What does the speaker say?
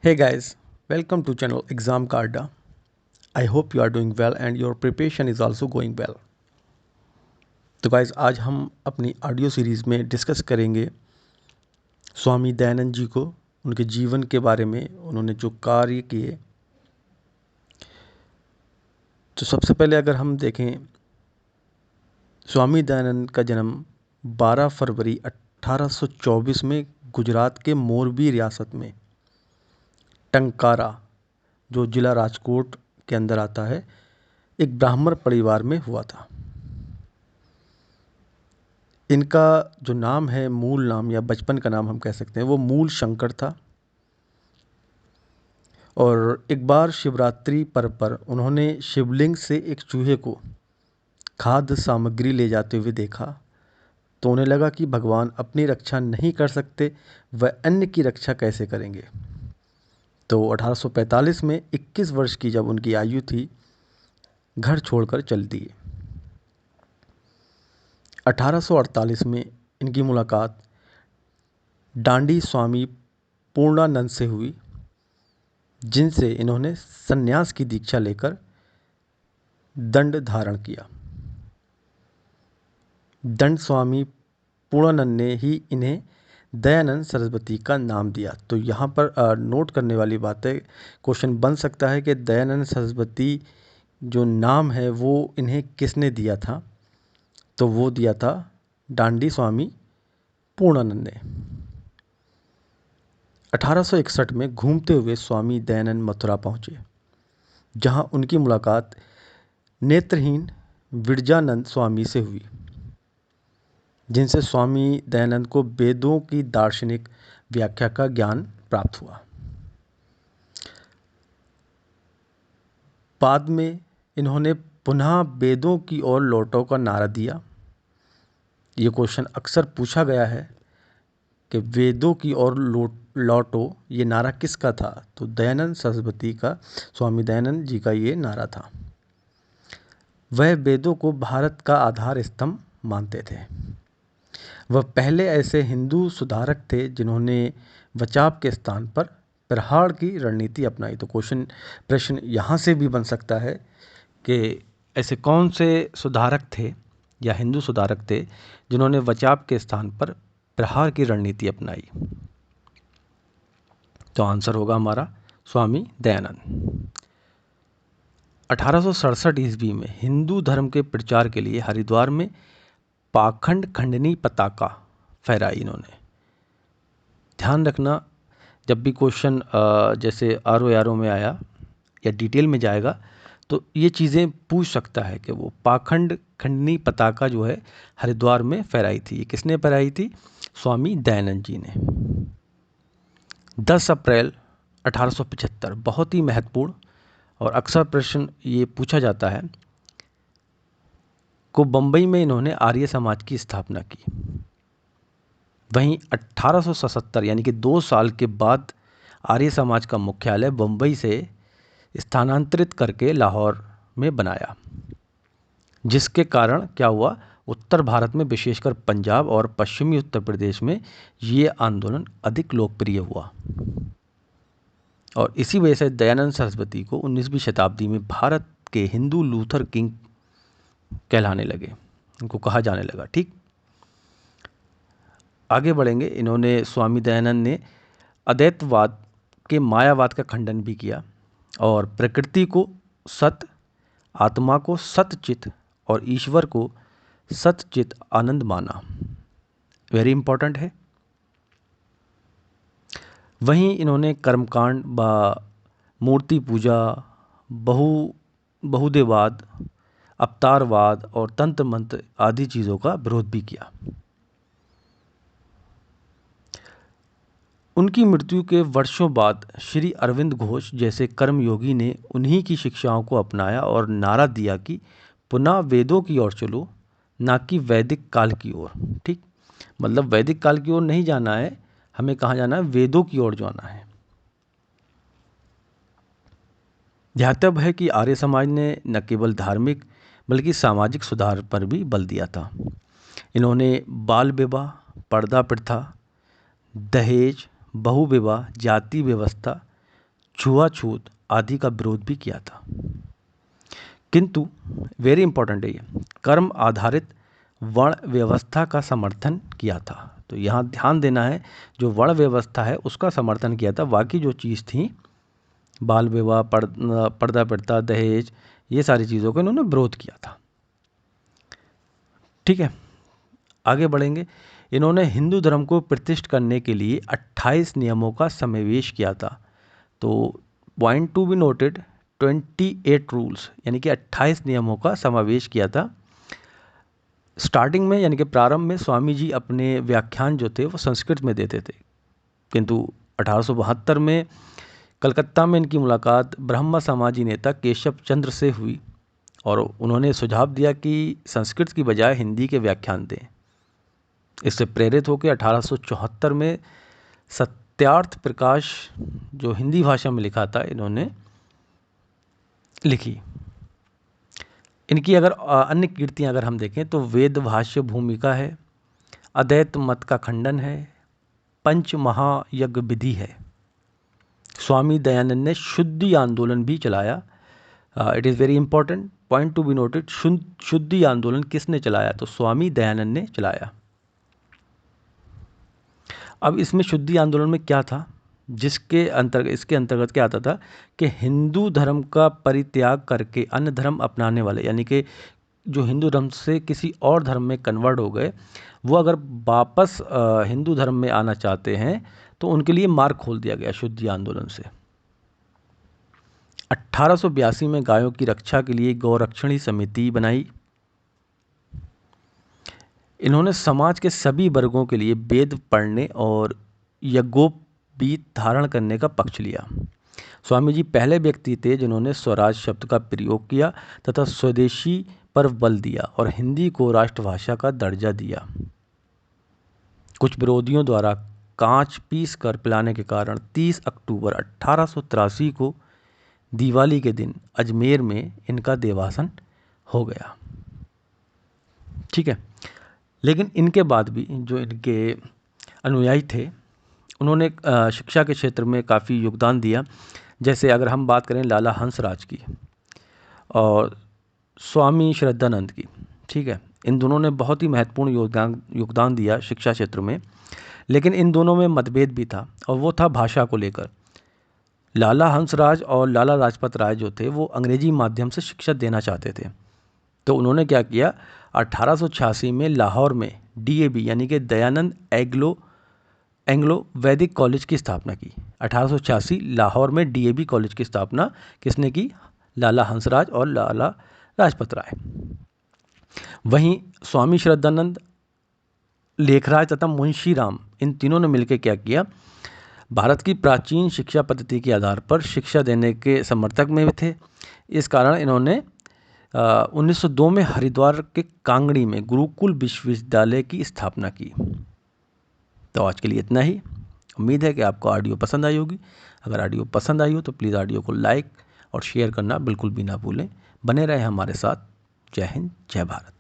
Hey guys, welcome to channel Exam Carda. I hope you are doing well and your preparation is also going well. तो guys आज हम अपनी audio series में discuss करेंगे स्वामी दयानंद जी को, उनके जीवन के बारे में, उन्होंने जो कार्य किए। तो सबसे पहले अगर हम देखें, स्वामी दयानंद का जन्म 12 फरवरी 1824 में गुजरात के मोरबी रियासत में टंकारा, जो ज़िला राजकोट के अंदर आता है, एक ब्राह्मण परिवार में हुआ था। इनका जो नाम है, मूल नाम या बचपन का नाम हम कह सकते हैं, वो मूल शंकर था। और एक बार शिवरात्रि पर्व पर उन्होंने शिवलिंग से एक चूहे को खाद्य सामग्री ले जाते हुए देखा, तो उन्हें लगा कि भगवान अपनी रक्षा नहीं कर सकते, वह अन्य की रक्षा कैसे करेंगे। तो 1845 में 21 वर्ष की जब उनकी आयु थी, घर छोड़कर चल दिए। 1848 में इनकी मुलाकात डांडी स्वामी पूर्णानंद से हुई, जिनसे इन्होंने सन्यास की दीक्षा लेकर दंड धारण किया। दंड स्वामी पूर्णानंद ने ही इन्हें दयानंद सरस्वती का नाम दिया। तो यहाँ पर नोट करने वाली बात है, क्वेश्चन बन सकता है कि दयानंद सरस्वती जो नाम है वो इन्हें किसने दिया था। तो वो दिया था डांडी स्वामी पूर्णानंद ने। 1861 में घूमते हुए स्वामी दयानंद मथुरा पहुँचे, जहाँ उनकी मुलाकात नेत्रहीन विरजानंद स्वामी से हुई, जिनसे स्वामी दयानंद को वेदों की दार्शनिक व्याख्या का ज्ञान प्राप्त हुआ। बाद में इन्होंने पुनः वेदों की ओर लौटो का नारा दिया। ये क्वेश्चन अक्सर पूछा गया है कि वेदों की ओर लौटो, ये नारा किसका था। तो दयानंद सरस्वती का, स्वामी दयानंद जी का ये नारा था। वह वेदों को भारत का आधार स्तंभ मानते थे। वह पहले ऐसे हिंदू सुधारक थे जिन्होंने बचाव के स्थान पर प्रहार की रणनीति अपनाई। तो प्रश्न यहाँ से भी बन सकता है कि ऐसे कौन से सुधारक थे या हिंदू सुधारक थे जिन्होंने बचाव के स्थान पर प्रहार की रणनीति अपनाई। तो आंसर होगा हमारा स्वामी दयानंद। 1867 ईस्वी में हिंदू धर्म के प्रचार के लिए हरिद्वार में पाखंड खंडनी पताका फहराई इन्होंने। ध्यान रखना, जब भी क्वेश्चन जैसे आर में आया या डिटेल में जाएगा तो ये चीज़ें पूछ सकता है कि वो पाखंड खंडनी पताका जो है हरिद्वार में फहराई थी। ये किसने फहराई थी? स्वामी दयानंद जी ने। 10 अप्रैल 1875, बहुत ही महत्वपूर्ण और अक्सर प्रश्न ये पूछा जाता है, को बम्बई में इन्होंने आर्य समाज की स्थापना की। वहीं 1877 यानी कि 2 साल के बाद आर्य समाज का मुख्यालय बम्बई से स्थानांतरित करके लाहौर में बनाया, जिसके कारण क्या हुआ, उत्तर भारत में विशेषकर पंजाब और पश्चिमी उत्तर प्रदेश में ये आंदोलन अधिक लोकप्रिय हुआ। और इसी वजह से दयानंद सरस्वती को 19वीं शताब्दी में भारत के हिंदू लूथर किंग कहलाने लगे, उनको कहा जाने लगा। ठीक, आगे बढ़ेंगे। इन्होंने, स्वामी दयानंद ने अद्वैतवाद के मायावाद का खंडन भी किया और प्रकृति को सत, आत्मा को सतचित और ईश्वर को सतचित आनंद माना। वेरी इंपॉर्टेंट है। वहीं इन्होंने कर्मकांड व मूर्ति पूजा, बहुदेववाद, अवतारवाद और तंत्र मंत्र आदि चीज़ों का विरोध भी किया। उनकी मृत्यु के वर्षों बाद श्री अरविंद घोष जैसे कर्मयोगी ने उन्हीं की शिक्षाओं को अपनाया और नारा दिया कि पुनः वेदों की ओर चलो, ना कि वैदिक काल की ओर। ठीक, मतलब वैदिक काल की ओर नहीं जाना है, हमें कहाँ जाना है? वेदों की ओर जाना है। ध्यातव्य है कि आर्य समाज ने न केवल धार्मिक बल्कि सामाजिक सुधार पर भी बल दिया था। इन्होंने बाल विवाह, पर्दा प्रथा, दहेज, बहुविवाह, जाति व्यवस्था, छुआछूत आदि का विरोध भी किया था। किंतु वेरी इंपॉर्टेंट है ये, कर्म आधारित वर्ण व्यवस्था का समर्थन किया था। तो यहाँ ध्यान देना है, जो वर्ण व्यवस्था है उसका समर्थन किया था। बाकी जो चीज़ थी, बाल विवाह, पर्दा प्रथा, दहेज, ये सारी चीज़ों का इन्होंने विरोध किया था। ठीक है, आगे बढ़ेंगे। इन्होंने हिंदू धर्म को प्रतिष्ठित करने के लिए 28 नियमों का समावेश किया था। तो point to be noted, 28 rules यानी कि 28 नियमों का समावेश किया था। स्टार्टिंग में यानी कि प्रारंभ में स्वामी जी अपने व्याख्यान जो थे वो संस्कृत में देते थे, किंतु 1872 में कलकत्ता में इनकी मुलाकात ब्रह्म समाजी नेता केशव चंद्र से हुई और उन्होंने सुझाव दिया कि संस्कृत की बजाय हिंदी के व्याख्यान दें। इससे प्रेरित होकर 1874 में सत्यार्थ प्रकाश जो हिंदी भाषा में लिखा था, इन्होंने लिखी। इनकी अगर अन्य कीर्तियाँ अगर हम देखें तो वेद भाष्य भूमिका है, अद्वैत मत का खंडन है, पंच महायज्ञ विधि है। स्वामी दयानंद ने शुद्धि आंदोलन भी चलाया। It is very important point to be noted, शुद्धि आंदोलन किसने चलाया? तो स्वामी दयानंद ने चलाया। अब इसमें शुद्धि आंदोलन में क्या था, इसके अंतर्गत क्या आता था कि हिंदू धर्म का परित्याग करके अन्य धर्म अपनाने वाले, यानी कि जो हिंदू धर्म से किसी और धर्म में कन्वर्ट हो गए, वो अगर वापस हिंदू धर्म में आना चाहते हैं तो उनके लिए मार्ग खोल दिया गया शुद्धि आंदोलन से। 1882 में गायों की रक्षा के लिए गौरक्षणी समिति बनाई। इन्होंने समाज के सभी वर्गों के लिए वेद पढ़ने और यज्ञोपवीत धारण करने का पक्ष लिया। स्वामी जी पहले व्यक्ति थे जिन्होंने स्वराज शब्द का प्रयोग किया तथा स्वदेशी पर बल दिया और हिंदी को राष्ट्रभाषा का दर्जा दिया। कुछ विरोधियों द्वारा कांच पीस कर पिलाने के कारण 30 अक्टूबर 1883 को दिवाली के दिन अजमेर में इनका देवासन हो गया। ठीक है, लेकिन इनके बाद भी जो इनके अनुयायी थे उन्होंने शिक्षा के क्षेत्र में काफ़ी योगदान दिया। जैसे अगर हम बात करें लाला हंसराज की और स्वामी श्रद्धानंद की, ठीक है, इन दोनों ने बहुत ही महत्वपूर्ण योगदान दिया शिक्षा क्षेत्र में। लेकिन इन दोनों में मतभेद भी था और वो था भाषा को लेकर। लाला हंसराज और लाला लाजपत राय जो थे वो अंग्रेजी माध्यम से शिक्षा देना चाहते थे। तो उन्होंने क्या किया, 1886 में लाहौर में DAV यानी कि दयानंद एंग्लो वैदिक कॉलेज की स्थापना की। 1886 लाहौर में DAV कॉलेज की स्थापना किसने की? लाला हंसराज और लाला लाजपत राय। वहीं स्वामी श्रद्धानंद, लेखराज तथा मुंशी राम, इन तीनों ने मिलकर क्या किया, भारत की प्राचीन शिक्षा पद्धति के आधार पर शिक्षा देने के समर्थक में थे। इस कारण इन्होंने 1902 में हरिद्वार के कांगड़ी में गुरुकुल विश्वविद्यालय की स्थापना की। तो आज के लिए इतना ही। उम्मीद है कि आपको ऑडियो पसंद आई होगी। अगर ऑडियो पसंद आई हो तो प्लीज़ ऑडियो को लाइक और शेयर करना बिल्कुल भी ना भूलें। बने रहें हमारे साथ। जय हिंद, जय भारत।